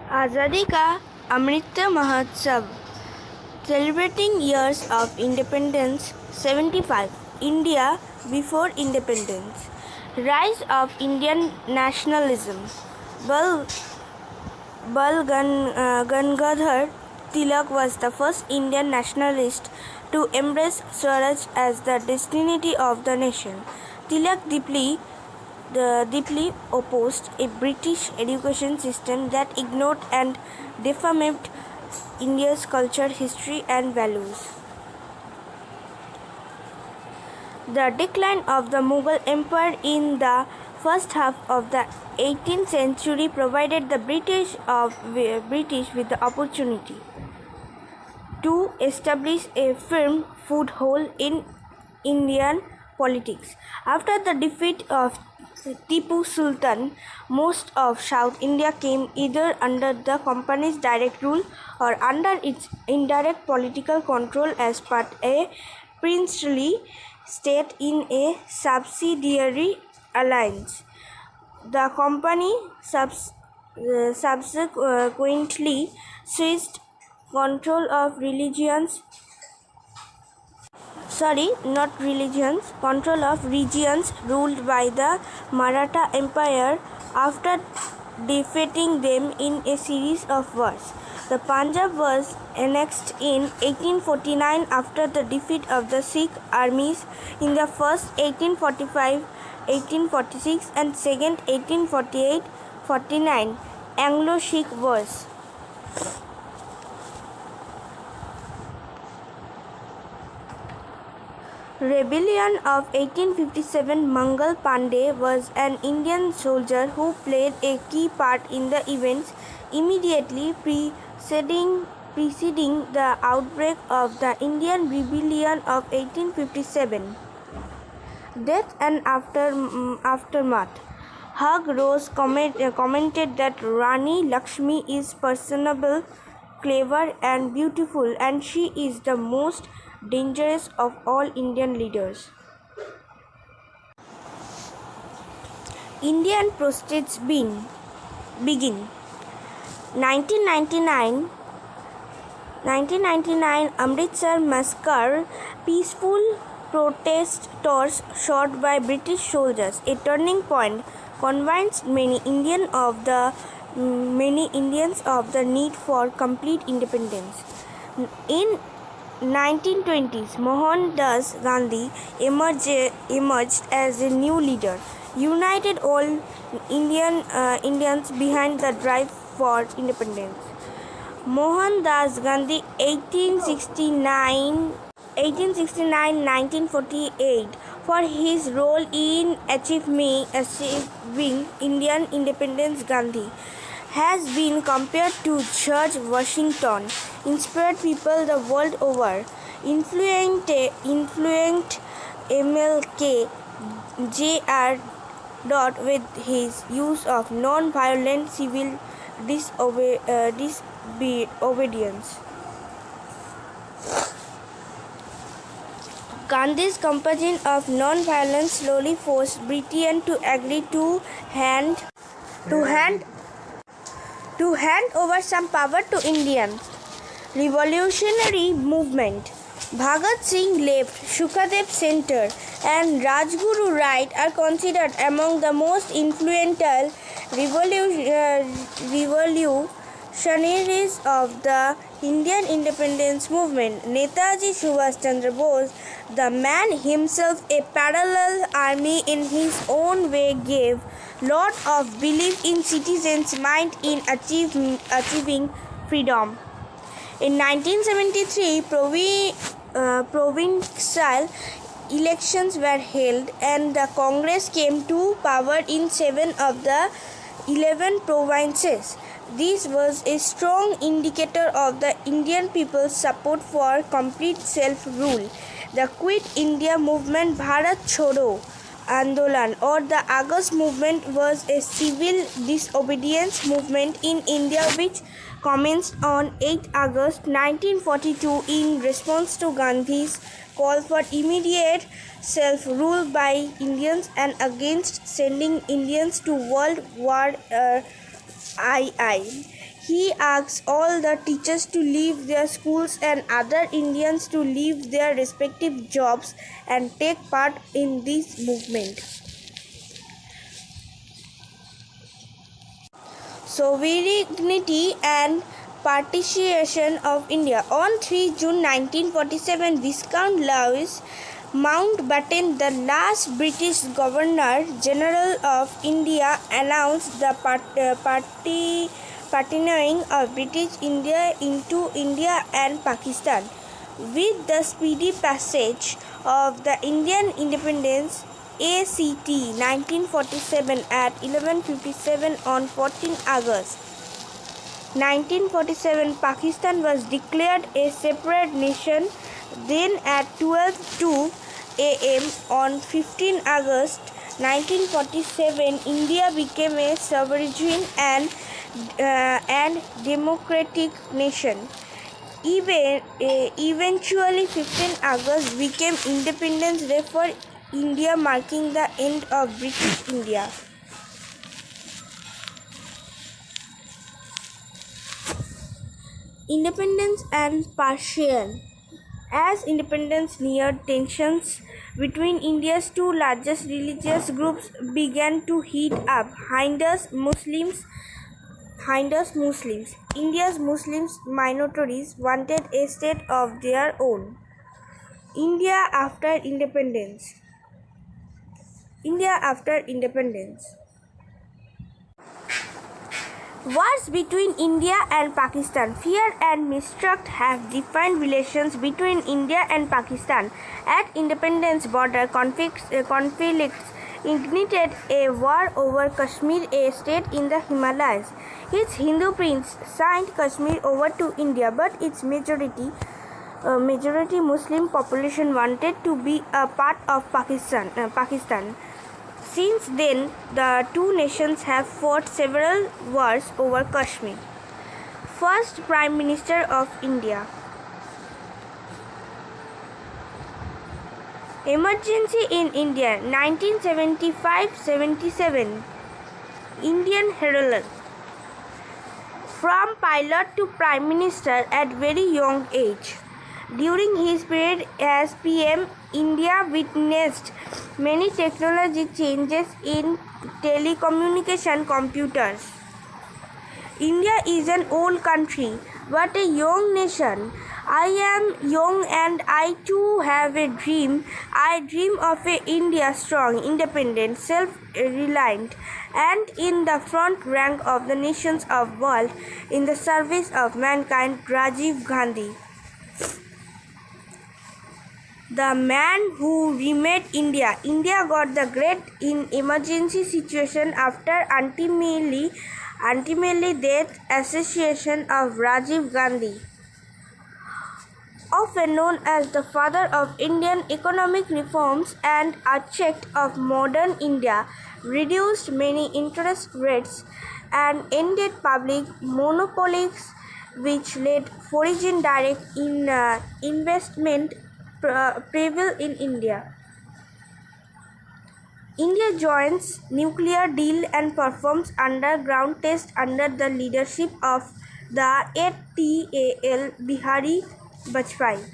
Azadi Ka Amrit Mahotsav, celebrating years of independence 75, India before independence, rise of Indian nationalism, Bal, Gangadhar Tilak was the first Indian nationalist to embrace Swaraj as the destiny of the nation. Tilak deeply opposed a British education system that ignored and defamed India's culture, history, and values. The decline of the Mughal Empire in the first half of the 18th century provided the British with the opportunity to establish a firm foothold in Indian politics. After the defeat of Tipu Sultan, most of South India came either under the company's direct rule or under its indirect political control as part a princely state in a subsidiary alliance. The company subsequently seized control of control of regions ruled by the Maratha Empire after defeating them in a series of wars. The Punjab was annexed in 1849 after the defeat of the Sikh armies in the first 1845-1846 and second 1848-49 Anglo-Sikh wars. Rebellion of 1857 Mangal Pandey was an Indian soldier who played a key part in the events immediately preceding the outbreak of the Indian Rebellion of 1857. Death and aftermath. Hugh Rose commented that Rani Lakshmi is personable, clever and beautiful, and she is the most dangerous of all Indian leaders. Indian protests begin. 1999 Amritsar massacre, peaceful protesters shot by British soldiers, a turning point, convinced many Indians of the need for complete independence. In 1920s, Mohandas Gandhi emerged as a new leader, united all Indians behind the drive for independence. Mohandas Gandhi 1869-1948 for his role in achieving Indian independence. Gandhi has been compared to George Washington, inspired people the world over, influenced MLK Jr. with his use of non-violent civil disobedience. Gandhi's campaign of non-violence slowly forced Britain to agree to hand over some power to Indian revolutionary movement. Bhagat Singh left, Shukadev center, and Rajguru right are considered among the most influential revolutionaries of the Indian independence movement. Netaji Subhash Chandra Bose, the man himself a parallel army in his own way, gave lot of belief in citizens' mind in achieving freedom. In 1973, provincial elections were held and the Congress came to power in 7 of the 11 provinces. This was a strong indicator of the Indian people's support for complete self-rule. The Quit India movement, Bharat Chhoro Andolan, or the August movement, was a civil disobedience movement in India which commenced on 8 August 1942 in response to Gandhi's call for immediate self-rule by Indians and against sending Indians to World War II. He asks all the teachers to leave their schools and other Indians to leave their respective jobs and take part in this movement. Sovereignty and partition of India. On 3 June 1947, Viscount Louis Mountbatten, the last British Governor General of India, announced the partitioning of British India into India and Pakistan. With the speedy passage of the Indian Independence Act 1947 at 11:57 on 14 August 1947, Pakistan was declared a separate nation. Then at 12:02 am on 15 August 1947, India became a sovereign and democratic nation. Eventually, 15 August became Independence Day for India, marking the end of British India. Independence and partition. As independence neared, tensions between India's two largest religious groups began to heat up. Hindus Muslims. India's Muslim minorities wanted a state of their own. India after independence. Wars between India and Pakistan. Fear and mistrust have defined relations between India and Pakistan. At independence, border conflicts ignited a war over Kashmir, a state in the Himalayas. Its Hindu prince signed Kashmir over to India, but its majority Muslim population wanted to be a part of Pakistan. Since then, the two nations have fought several wars over Kashmir. First Prime Minister of India. Emergency in India 1975-77. Indian Herald. From pilot to Prime Minister at very young age. During his period as PM, India witnessed many technology changes in telecommunication computers. India is an old country, but a young nation. I am young and I too have a dream. I dream of a India strong, independent, self-reliant, and in the front rank of the nations of world in the service of mankind. Rajiv Gandhi. The man who remade India. India got the great in emergency situation after ultimately death assassination of Rajiv Gandhi, often known as the father of Indian economic reforms and architect of modern India, reduced many interest rates and ended public monopolies, which let foreign direct investment prevail in India. India joins nuclear deal and performs underground tests under the leadership of the Atal Bihari Vajpayee.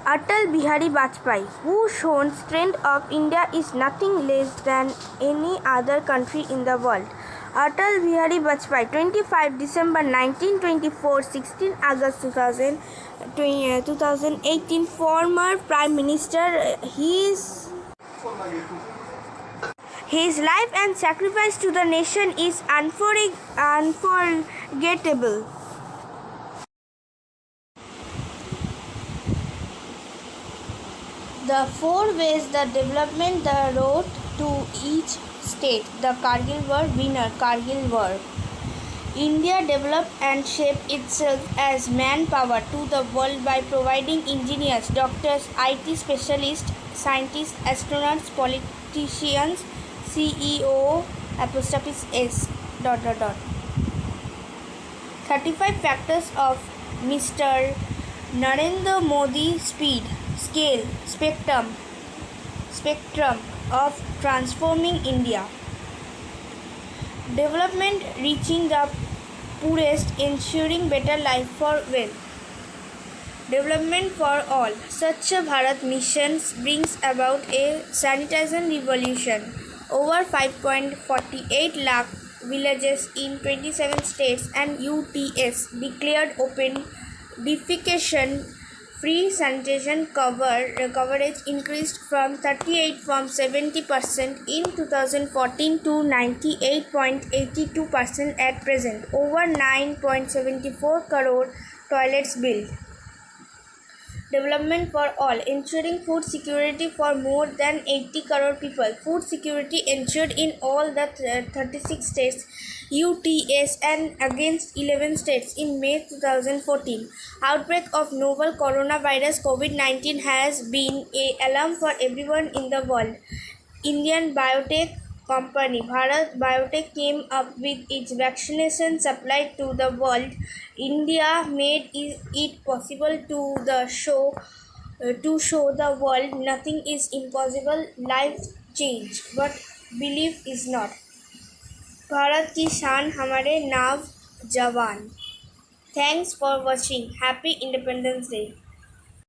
Atal Bihari Vajpayee, who shown strength of India is nothing less than any other country in the world. Atal Bihari Vajpayee, 25 December 1924, 16 August 2018, former Prime Minister. His life and sacrifice to the nation is unforgettable. The four ways the development the road to each state. The Kargil War. Winner. Kargil War. India developed and shaped itself as manpower to the world by providing engineers, doctors, IT specialists, scientists, astronauts, politicians, CEO '(s). 35 factors of Mr. Narendra Modi speed, scale, spectrum of transforming India. Development reaching the poorest, ensuring better life for well. Development for all. Swachh Bharat mission brings about a sanitation revolution. Over 5.48 lakh villages in 27 states and UTS declared open defecation free sanitation coverage increased from 70% in 2014 to 98.82% at present. Over 9.74 crore toilets built. Development for all, ensuring food security for more than 80 crore people. Food security ensured in all the 36 states, UTS, and against 11 states in May 2014. Outbreak of novel coronavirus COVID-19 has been an alarm for everyone in the world. Indian biotech company Bharat Biotech came up with its vaccination supply to the world. India made it possible to show the world nothing is impossible. Life change, but belief is not. Bharat की शान हमारे नाव जवान. Thanks for watching. Happy Independence Day.